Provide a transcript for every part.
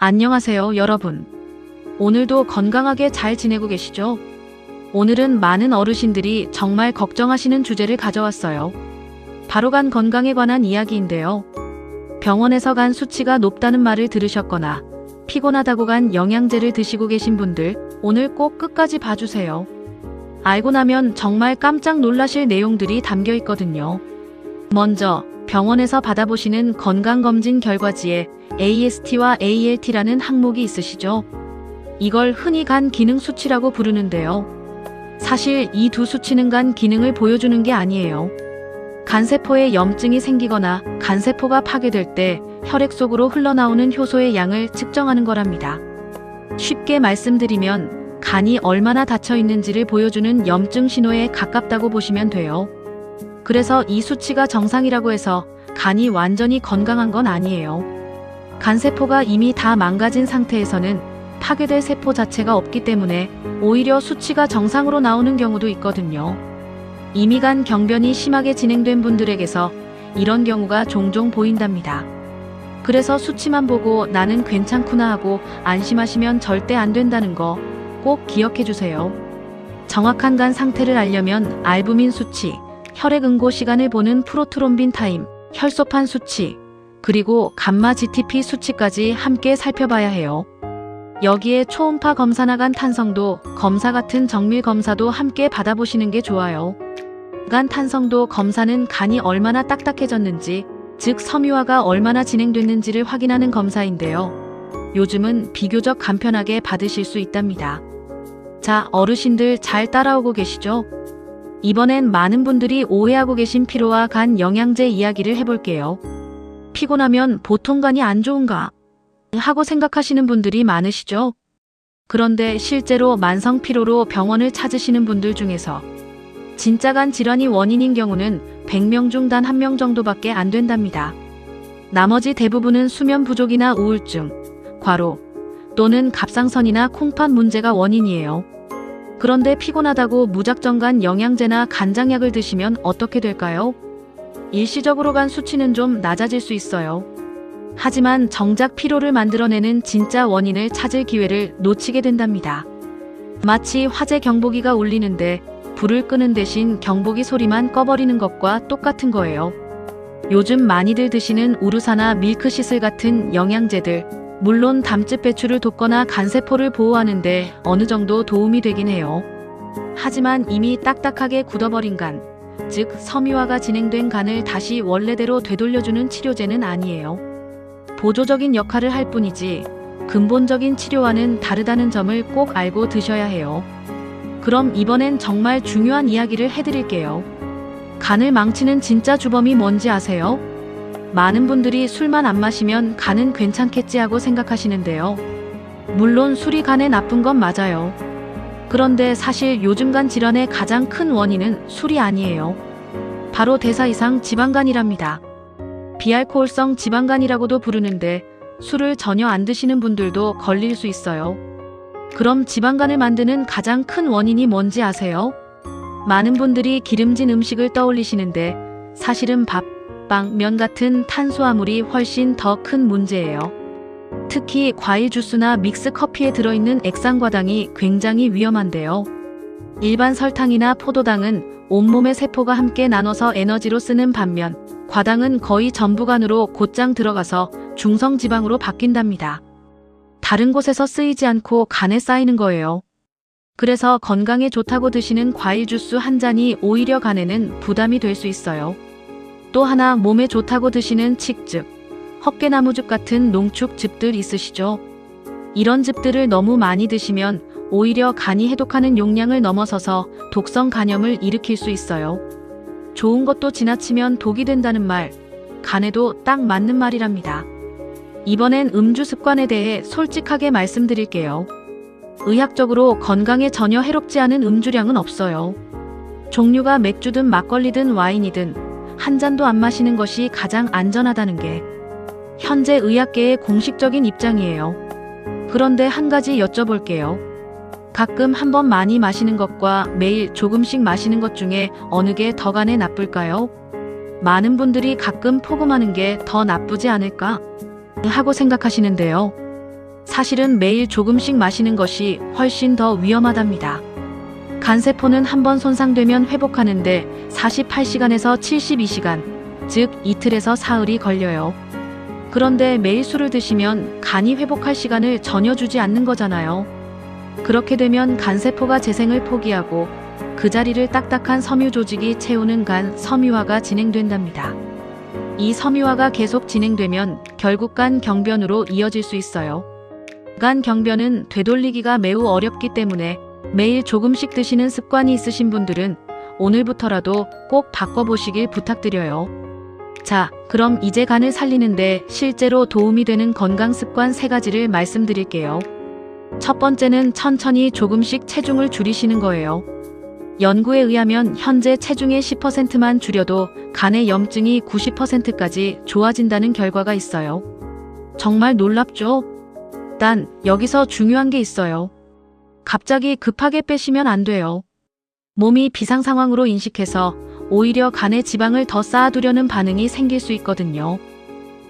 안녕하세요, 여러분. 오늘도 건강하게 잘 지내고 계시죠? 오늘은 많은 어르신들이 정말 걱정하시는 주제를 가져왔어요. 바로 간 건강에 관한 이야기인데요. 병원에서 간 수치가 높다는 말을 들으셨거나 피곤하다고 간 영양제를 드시고 계신 분들, 오늘 꼭 끝까지 봐주세요. 알고 나면 정말 깜짝 놀라실 내용들이 담겨 있거든요. 먼저 병원에서 받아보시는 건강검진 결과지에 AST와 ALT라는 항목이 있으시죠? 이걸 흔히 간 기능 수치라고 부르는데요. 사실 이 두 수치는 간 기능을 보여주는 게 아니에요. 간세포에 염증이 생기거나 간세포가 파괴될 때 혈액 속으로 흘러나오는 효소의 양을 측정하는 거랍니다. 쉽게 말씀드리면 간이 얼마나 닫혀 있는지를 보여주는 염증 신호에 가깝다고 보시면 돼요. 그래서 이 수치가 정상이라고 해서 간이 완전히 건강한 건 아니에요. 간세포가 이미 다 망가진 상태에서는 파괴될 세포 자체가 없기 때문에 오히려 수치가 정상으로 나오는 경우도 있거든요. 이미 간 경변이 심하게 진행된 분들에게서 이런 경우가 종종 보인답니다. 그래서 수치만 보고 나는 괜찮구나 하고 안심하시면 절대 안 된다는 거 꼭 기억해 주세요. 정확한 간 상태를 알려면 알부민 수치, 혈액 응고 시간을 보는 프로트롬빈 타임, 혈소판 수치, 그리고 감마 GTP 수치까지 함께 살펴봐야 해요. 여기에 초음파 검사나 간 탄성도 검사 같은 정밀 검사도 함께 받아보시는 게 좋아요. 간 탄성도 검사는 간이 얼마나 딱딱해졌는지, 즉 섬유화가 얼마나 진행됐는지를 확인하는 검사인데요. 요즘은 비교적 간편하게 받으실 수 있답니다. 자, 어르신들 잘 따라오고 계시죠? 이번엔 많은 분들이 오해하고 계신 피로와 간 영양제 이야기를 해볼게요. 피곤하면 보통 간이 안 좋은가? 하고 생각하시는 분들이 많으시죠? 그런데 실제로 만성 피로로 병원을 찾으시는 분들 중에서 진짜 간 질환이 원인인 경우는 100명 중 단 1명 정도밖에 안 된답니다. 나머지 대부분은 수면 부족이나 우울증, 과로 또는 갑상선이나 콩팥 문제가 원인이에요. 그런데 피곤하다고 무작정 간 영양제나 간장약을 드시면 어떻게 될까요? 일시적으로 간 수치는 좀 낮아질 수 있어요. 하지만 정작 피로를 만들어내는 진짜 원인을 찾을 기회를 놓치게 된답니다. 마치 화재 경보기가 울리는데 불을 끄는 대신 경보기 소리만 꺼버리는 것과 똑같은 거예요. 요즘 많이들 드시는 우르사나 밀크시슬 같은 영양제들, 물론 담즙 배출을 돕거나 간세포를 보호하는데 어느 정도 도움이 되긴 해요. 하지만 이미 딱딱하게 굳어버린 간, 즉 섬유화가 진행된 간을 다시 원래대로 되돌려주는 치료제는 아니에요. 보조적인 역할을 할 뿐이지 근본적인 치료와는 다르다는 점을 꼭 알고 드셔야 해요. 그럼 이번엔 정말 중요한 이야기를 해드릴게요. 간을 망치는 진짜 주범이 뭔지 아세요? 많은 분들이 술만 안 마시면 간은 괜찮겠지 하고 생각하시는데요. 물론 술이 간에 나쁜 건 맞아요. 그런데 사실 요즘 간 질환의 가장 큰 원인은 술이 아니에요. 바로 대사 이상 지방간이랍니다. 비알코올성 지방간이라고도 부르는데 술을 전혀 안 드시는 분들도 걸릴 수 있어요. 그럼 지방간을 만드는 가장 큰 원인이 뭔지 아세요? 많은 분들이 기름진 음식을 떠올리시는데 사실은 밥, 빵, 면 같은 탄수화물이 훨씬 더 큰 문제예요. 특히 과일 주스나 믹스 커피에 들어있는 액상과당이 굉장히 위험한데요. 일반 설탕이나 포도당은 온몸의 세포가 함께 나눠서 에너지로 쓰는 반면 과당은 거의 전부 간으로 곧장 들어가서 중성지방으로 바뀐답니다. 다른 곳에서 쓰이지 않고 간에 쌓이는 거예요. 그래서 건강에 좋다고 드시는 과일 주스 한 잔이 오히려 간에는 부담이 될 수 있어요. 또 하나 몸에 좋다고 드시는 칡즙, 헛개나무즙 같은 농축즙들 있으시죠? 이런 즙들을 너무 많이 드시면 오히려 간이 해독하는 용량을 넘어서서 독성 간염을 일으킬 수 있어요. 좋은 것도 지나치면 독이 된다는 말, 간에도 딱 맞는 말이랍니다. 이번엔 음주 습관에 대해 솔직하게 말씀드릴게요. 의학적으로 건강에 전혀 해롭지 않은 음주량은 없어요. 종류가 맥주든 막걸리든 와인이든 한 잔도 안 마시는 것이 가장 안전하다는 게 현재 의학계의 공식적인 입장이에요. 그런데 한 가지 여쭤볼게요. 가끔 한번 많이 마시는 것과 매일 조금씩 마시는 것 중에 어느 게 더 간에 나쁠까요? 많은 분들이 가끔 포금하는 게 더 나쁘지 않을까? 하고 생각하시는데요. 사실은 매일 조금씩 마시는 것이 훨씬 더 위험하답니다. 간세포는 한번 손상되면 회복하는데 48시간에서 72시간, 즉 이틀에서 사흘이 걸려요. 그런데 매일 술을 드시면 간이 회복할 시간을 전혀 주지 않는 거잖아요. 그렇게 되면 간세포가 재생을 포기하고 그 자리를 딱딱한 섬유 조직이 채우는 간 섬유화가 진행된답니다. 이 섬유화가 계속 진행되면 결국 간 경변으로 이어질 수 있어요. 간 경변은 되돌리기가 매우 어렵기 때문에 매일 조금씩 드시는 습관이 있으신 분들은 오늘부터라도 꼭 바꿔보시길 부탁드려요. 자, 그럼 이제 간을 살리는데 실제로 도움이 되는 건강 습관 3가지를 말씀드릴게요. 첫 번째는 천천히 조금씩 체중을 줄이시는 거예요. 연구에 의하면 현재 체중의 10%만 줄여도 간의 염증이 90%까지 좋아진다는 결과가 있어요. 정말 놀랍죠? 단, 여기서 중요한 게 있어요. 갑자기 급하게 빼시면 안 돼요. 몸이 비상 상황으로 인식해서 오히려 간에 지방을 더 쌓아두려는 반응이 생길 수 있거든요.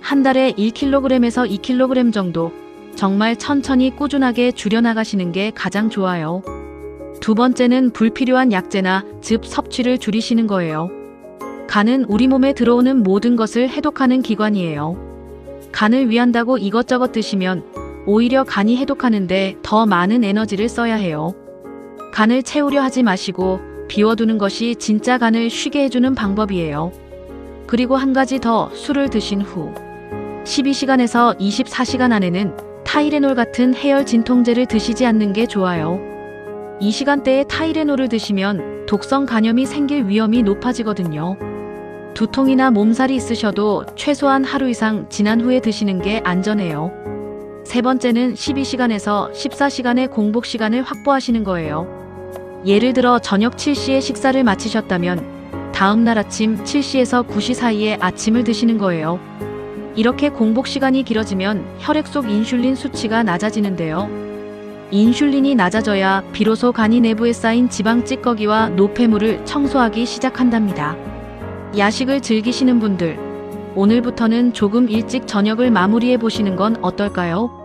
한 달에 1kg에서 2kg 정도 정말 천천히 꾸준하게 줄여나가시는 게 가장 좋아요. 두 번째는 불필요한 약재나 즙 섭취를 줄이시는 거예요. 간은 우리 몸에 들어오는 모든 것을 해독하는 기관이에요. 간을 위한다고 이것저것 드시면 오히려 간이 해독하는데 더 많은 에너지를 써야 해요. 간을 채우려 하지 마시고 비워두는 것이 진짜 간을 쉬게 해주는 방법이에요. 그리고 한 가지 더, 술을 드신 후 12시간에서 24시간 안에는 타이레놀 같은 해열 진통제를 드시지 않는 게 좋아요. 이 시간대에 타이레놀을 드시면 독성 간염이 생길 위험이 높아지거든요. 두통이나 몸살이 있으셔도 최소한 하루 이상 지난 후에 드시는 게 안전해요. 세 번째는 12시간에서 14시간의 공복 시간을 확보하시는 거예요. 예를 들어 저녁 7시에 식사를 마치셨다면 다음 날 아침 7시에서 9시 사이에 아침을 드시는 거예요. 이렇게 공복 시간이 길어지면 혈액 속 인슐린 수치가 낮아지는데요. 인슐린이 낮아져야 비로소 간이 내부에 쌓인 지방 찌꺼기와 노폐물을 청소하기 시작한답니다. 야식을 즐기시는 분들, 오늘부터는 조금 일찍 저녁을 마무리해 보시는 건 어떨까요?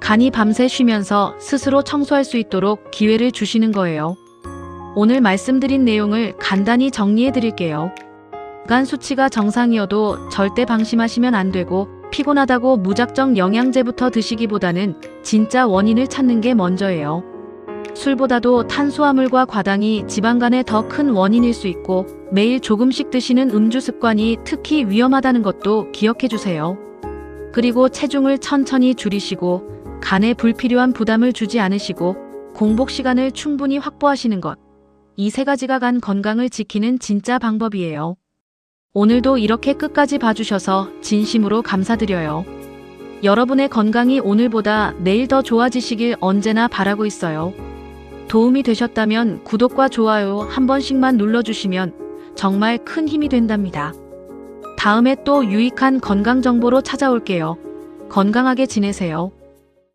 간이 밤새 쉬면서 스스로 청소할 수 있도록 기회를 주시는 거예요. 오늘 말씀드린 내용을 간단히 정리해 드릴게요. 간 수치가 정상이어도 절대 방심하시면 안 되고, 피곤하다고 무작정 영양제부터 드시기보다는 진짜 원인을 찾는 게 먼저예요. 술보다도 탄수화물과 과당이 지방간의 더 큰 원인일 수 있고, 매일 조금씩 드시는 음주 습관이 특히 위험하다는 것도 기억해 주세요. 그리고 체중을 천천히 줄이시고 간에 불필요한 부담을 주지 않으시고 공복 시간을 충분히 확보하시는 것. 이 3가지가 간 건강을 지키는 진짜 방법이에요. 오늘도 이렇게 끝까지 봐주셔서 진심으로 감사드려요. 여러분의 건강이 오늘보다 내일 더 좋아지시길 언제나 바라고 있어요. 도움이 되셨다면 구독과 좋아요 한 번씩만 눌러주시면 정말 큰 힘이 된답니다. 다음에 또 유익한 건강 정보로 찾아올게요. 건강하게 지내세요.